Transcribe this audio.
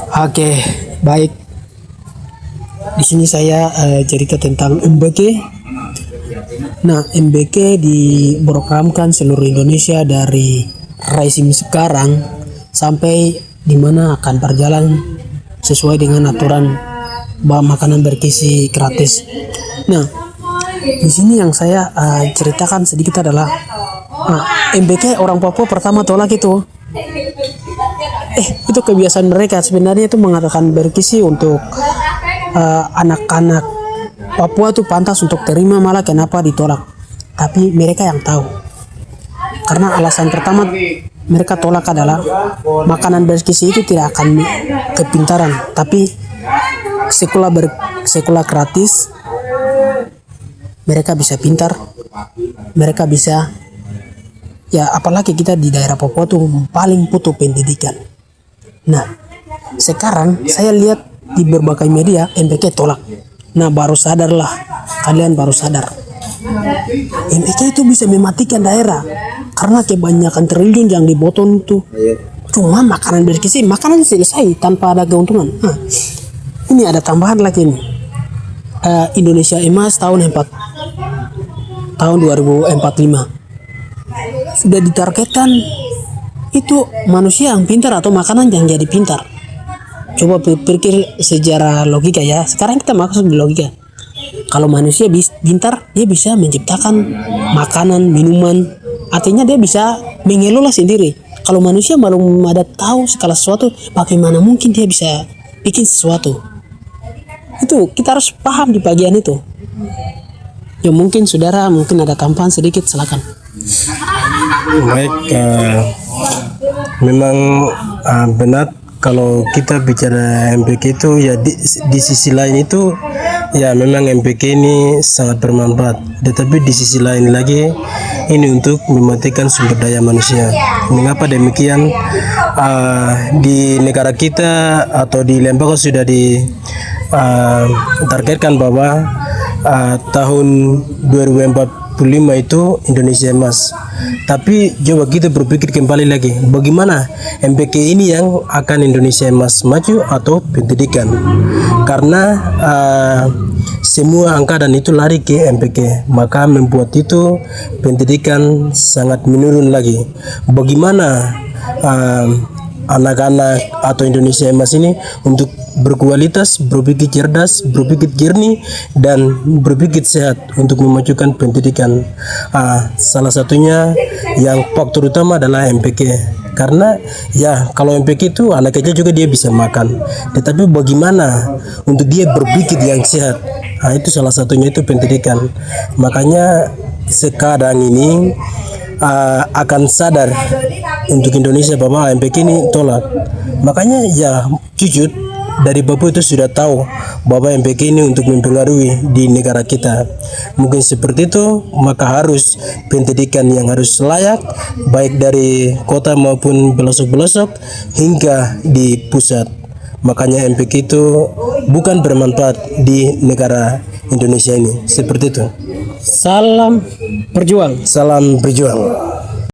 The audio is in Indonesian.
Oke, baik. Di sini saya cerita tentang MBK. Nah, MBK diprogramkan seluruh Indonesia dari rezim sekarang sampai di mana akan berjalan sesuai dengan aturan bahwa makanan bergizi gratis. Nah, di sini yang saya ceritakan sedikit adalah MBK orang Papua pertama tolak itu. Itu kebiasaan mereka sebenarnya itu mengatakan bergizi untuk anak-anak Papua tuh pantas untuk terima, malah kenapa ditolak. Tapi mereka yang tahu. Karena alasan pertama mereka tolak adalah makanan bergizi itu tidak akan kepintaran, tapi sekolah gratis mereka bisa pintar, mereka bisa apalagi kita di daerah Papua tuh paling butuh pendidikan. Nah, sekarang saya lihat di berbagai media MBK tolak. Nah, baru sadarlah, kalian baru sadar. MBK itu bisa mematikan daerah karena kebanyakan triliun yang dipotong itu cuma makanan bergizi, makanan selesai tanpa ada keuntungan. Nah, ini ada tambahan lagi nih. Indonesia Emas tahun 2045 sudah ditargetkan itu manusia yang pintar atau makanan yang jadi pintar. Coba pikir sejarah logika ya. Sekarang kita maksud logika. Kalau manusia pintar, dia bisa menciptakan makanan, minuman. Artinya dia bisa mengelola sendiri. Kalau manusia belum ada tahu segala sesuatu, bagaimana mungkin dia bisa bikin sesuatu? Itu kita harus paham di bagian itu. Ya mungkin saudara ada tambahan sedikit, silakan. Baik, memang benar kalau kita bicara MPK itu ya di sisi lain itu ya memang MPK ini sangat bermanfaat. Tetapi di sisi lain lagi ini untuk mematikan sumber daya manusia. Mengapa demikian? Di negara kita atau di lembaga sudah ditargetkan bahwa tahun 2045 itu Indonesia Emas. Tapi coba kita berpikir kembali lagi, bagaimana MPK ini yang akan Indonesia Emas maju atau pendidikan? Karena semua angkatan itu lari ke MPK, maka membuat itu pendidikan sangat menurun lagi. Bagaimana anak-anak atau Indonesia Emas ini untuk berkualitas, berpikir cerdas, berpikir jernih, dan berpikir sehat untuk memajukan pendidikan. Salah satunya yang faktor utama adalah MPK. Karena ya kalau MPK itu anak kecil juga dia bisa makan, tetapi bagaimana untuk dia berpikir yang sehat, itu salah satunya itu pendidikan. Makanya sekarang ini akan sadar untuk Indonesia bahwa MPK ini tolak. Makanya ya jujur dari Papua itu sudah tahu bahwa MPK ini untuk mempengaruhi di negara kita. Mungkin seperti itu, maka harus pendidikan yang harus layak baik dari kota maupun pelosok-pelosok hingga di pusat. Makanya MPK itu bukan bermanfaat di negara Indonesia ini. Seperti itu. Salam berjuang. Salam berjuang.